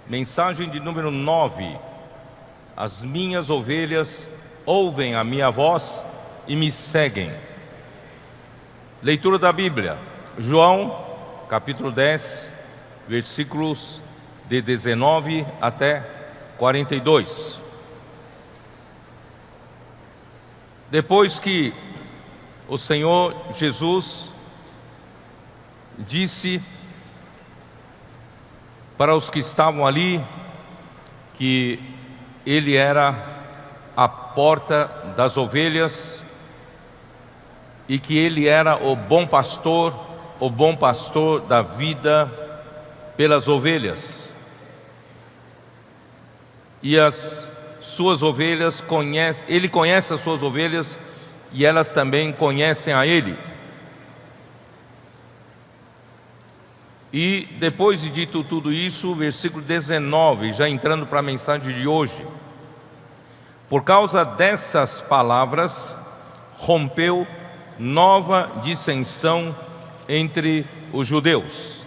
Mensagem de número 9. As minhas ovelhas ouvem a minha voz e me seguem. Leitura da Bíblia, João, capítulo 10, versículos de 19 até 42. Depois que o Senhor Jesus disse para os que estavam ali que Ele era a porta das ovelhas e que Ele era o bom pastor da vida pelas ovelhas. E as suas ovelhas Ele conhece as suas ovelhas e elas também conhecem a Ele. E depois de dito tudo isso, versículo 19, já entrando para a mensagem de hoje. Por causa dessas palavras, rompeu nova dissensão entre os judeus.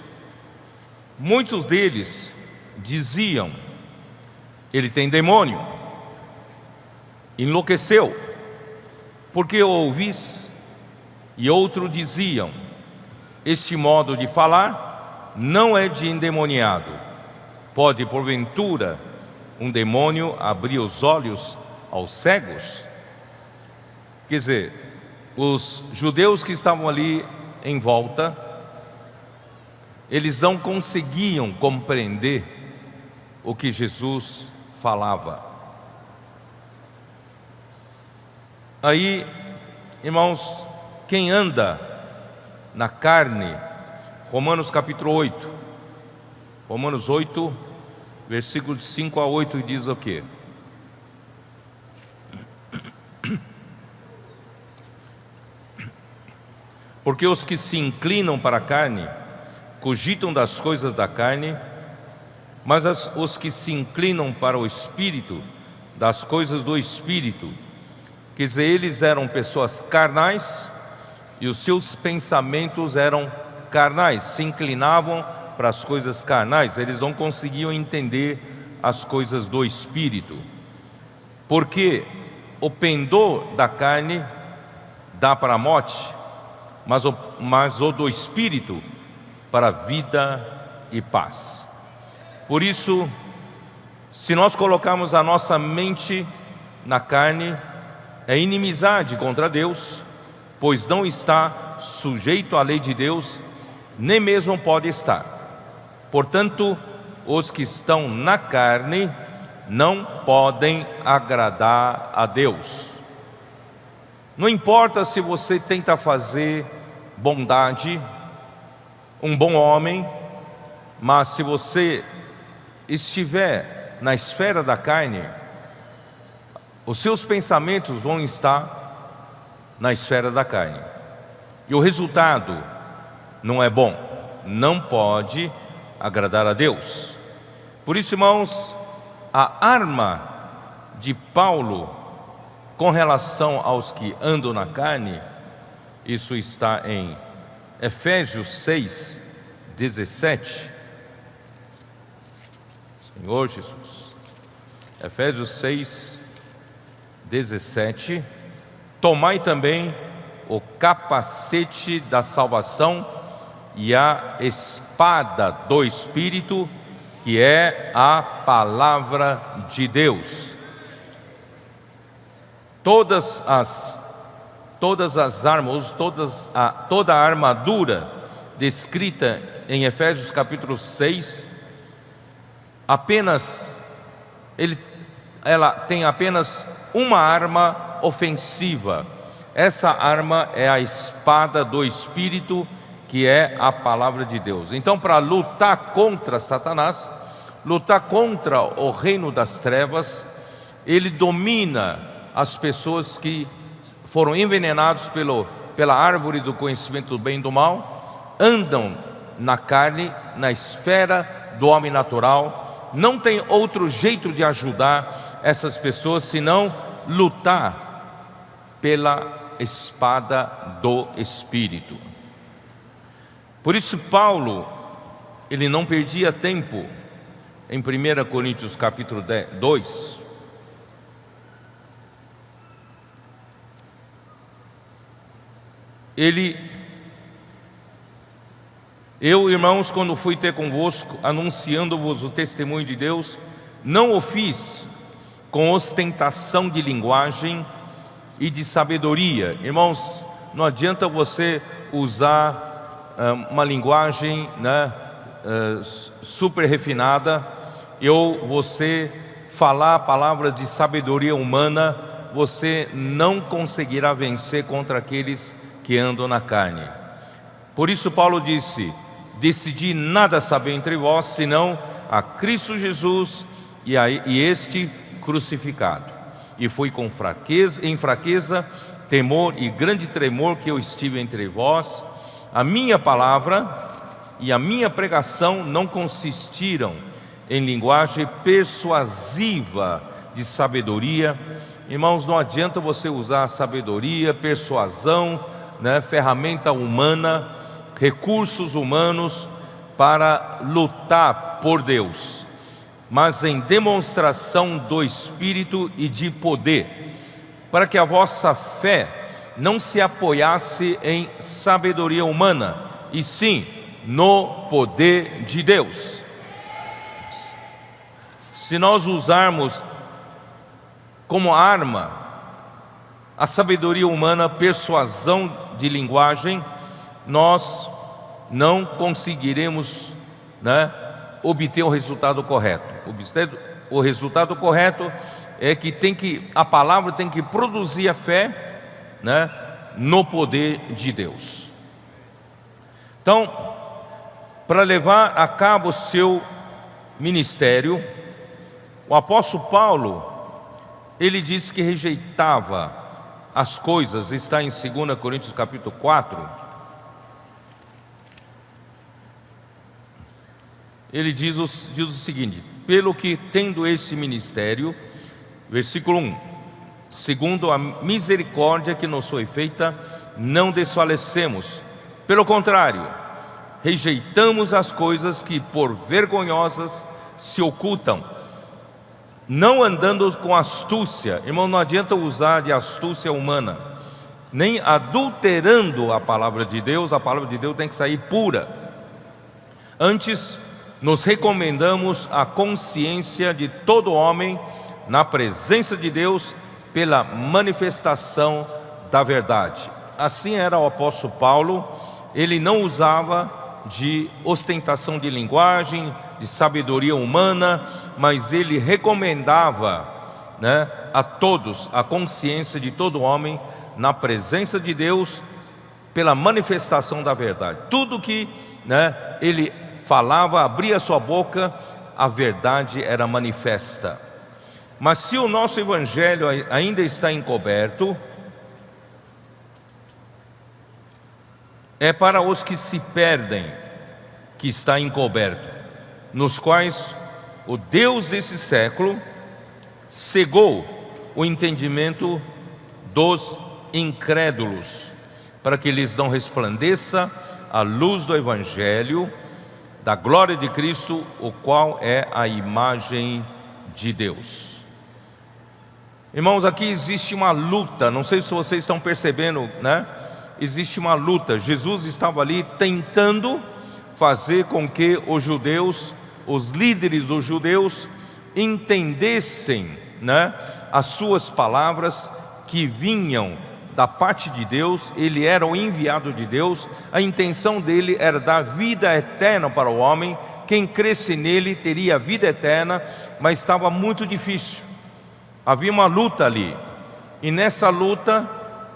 Muitos deles diziam: ele tem demônio, enlouqueceu, porque o ouvis? E outros diziam: este modo de falar não é de endemoniado. Pode, porventura, um demônio abrir os olhos aos cegos? Quer dizer, os judeus que estavam ali em volta, eles não conseguiam compreender o que Jesus falava. Aí, irmãos, quem anda na carne, Romanos capítulo 8, Romanos 8, versículos de 5 a 8 diz o quê? Porque os que se inclinam para a carne, cogitam das coisas da carne, mas os que se inclinam para o Espírito, das coisas do Espírito. Quer dizer, eles eram pessoas carnais e os seus pensamentos eram carnais, se inclinavam para as coisas carnais, eles não conseguiam entender as coisas do Espírito, porque o pendor da carne dá para a morte, mas o do Espírito para a vida e paz. Por isso, se nós colocarmos a nossa mente na carne, é inimizade contra Deus, pois não está sujeito à lei de Deus, nem mesmo pode estar. Portanto, os que estão na carne não podem agradar a Deus. Não importa se você tenta fazer bondade, um bom homem, mas se você estiver na esfera da carne, os seus pensamentos vão estar na esfera da carne, e o resultado não é bom, não pode agradar a Deus. Por isso, irmãos, a arma de Paulo com relação aos que andam na carne, isso está em Efésios 6, 17. Senhor Jesus, Efésios 6, 17. Tomai também o capacete da salvação e a espada do Espírito, que é a palavra de Deus. Todas as armas, toda a armadura descrita em Efésios capítulo 6, ela tem apenas uma arma ofensiva. Essa arma é a espada do Espírito, que é a palavra de Deus. Então, para lutar contra Satanás, lutar contra o reino das trevas, ele domina as pessoas que foram envenenados pela árvore do conhecimento do bem e do mal, andam na carne, na esfera do homem natural. Não tem outro jeito de ajudar essas pessoas senão lutar pela espada do Espírito. Por isso Paulo, ele não perdia tempo em 1 Coríntios capítulo 2, eu, irmãos, quando fui ter convosco, anunciando-vos o testemunho de Deus, não o fiz com ostentação de linguagem e de sabedoria. Irmãos, não adianta você usar uma linguagem, né, super refinada, ou você falar palavras de sabedoria humana, você não conseguirá vencer contra aqueles que andam na carne. Por isso Paulo disse: decidi nada saber entre vós, senão a Cristo Jesus e este crucificado. E foi com em fraqueza, temor e grande tremor que eu estive entre vós. A minha palavra e a minha pregação não consistiram em linguagem persuasiva de sabedoria. Irmãos, não adianta você usar sabedoria, persuasão, né, ferramenta humana, recursos humanos para lutar por Deus, mas em demonstração do Espírito e de poder, para que a vossa fé não se apoiasse em sabedoria humana, e sim no poder de Deus. Se nós usarmos como arma a sabedoria humana, persuasão de linguagem, nós não conseguiremos, né, obter o resultado correto. O resultado correto é que a palavra tem que produzir a fé, né, no poder de Deus. Então, para levar a cabo o seu ministério, o apóstolo Paulo, ele disse que rejeitava as coisas, está em 2 Coríntios capítulo 4, ele diz o seguinte: pelo que tendo esse ministério, versículo 1, segundo a misericórdia que nos foi feita, não desfalecemos, pelo contrário, rejeitamos as coisas que por vergonhosas se ocultam, não andando com astúcia. Irmão, não adianta usar de astúcia humana, nem adulterando a palavra de Deus. A palavra de Deus tem que sair pura. Antes, nos recomendamos a consciência de todo homem na presença de Deus pela manifestação da verdade. Assim era o apóstolo Paulo. Ele não usava de ostentação de linguagem, de sabedoria humana, mas ele recomendava, né, a todos a consciência de todo homem na presença de Deus pela manifestação da verdade. Tudo que, né, ele falava, abria sua boca, a verdade era manifesta. Mas se o nosso evangelho ainda está encoberto, é para os que se perdem que está encoberto, nos quais o Deus desse século cegou o entendimento dos incrédulos, para que lhes não resplandeça a luz do evangelho da glória de Cristo, o qual é a imagem de Deus. Irmãos, aqui existe uma luta, não sei se vocês estão percebendo, né? Existe uma luta. Jesus estava ali tentando fazer com que os judeus, os líderes dos judeus, entendessem, né, as suas palavras que vinham da parte de Deus. Ele era o enviado de Deus. A intenção dele era dar vida eterna para o homem. Quem cresce nele teria vida eterna, mas estava muito difícil. Havia uma luta ali, e nessa luta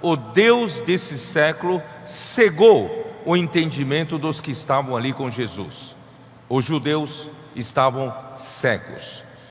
o Deus desse século cegou o entendimento dos que estavam ali com Jesus. Os judeus estavam cegos.